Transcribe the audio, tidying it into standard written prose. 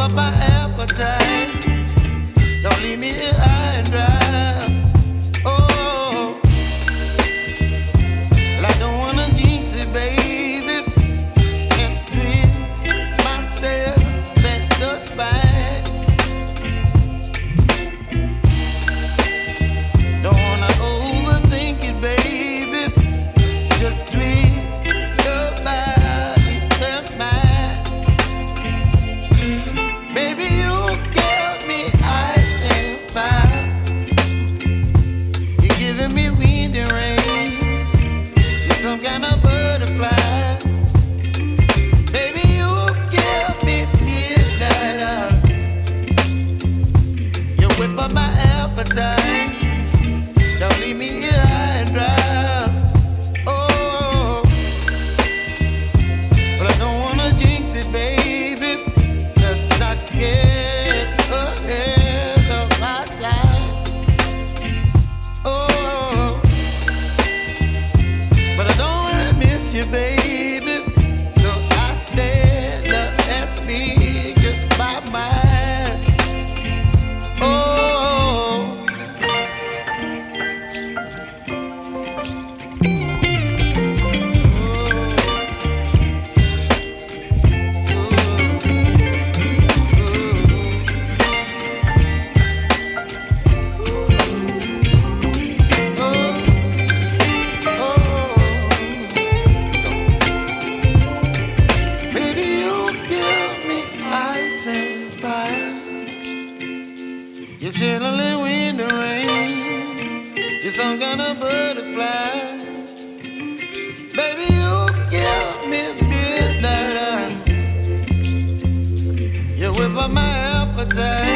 up my appetite. Don't leave me here high and dry. Oh, well, I don't wanna jinx it, baby, and twist myself at the spine. Don't wanna overthink it, baby. It's just twist your body and mine. Baby, you give me ice and fire. You're giving me wind and rain. You're some kind of butterfly. Baby, you give me midnight. You whip up my appetite. Don't leave me here high and dry. Oh, but I don't wanna jinx it, baby. Let's not get ahead of my time. Oh, but I don't wanna miss you, baby. So I stand up and speak my mind. Oh. Baby, you give me ice and fire. You're chilling wind and rain. You're some kind of butterfly. Baby, you give me midnight. You whip up my appetite.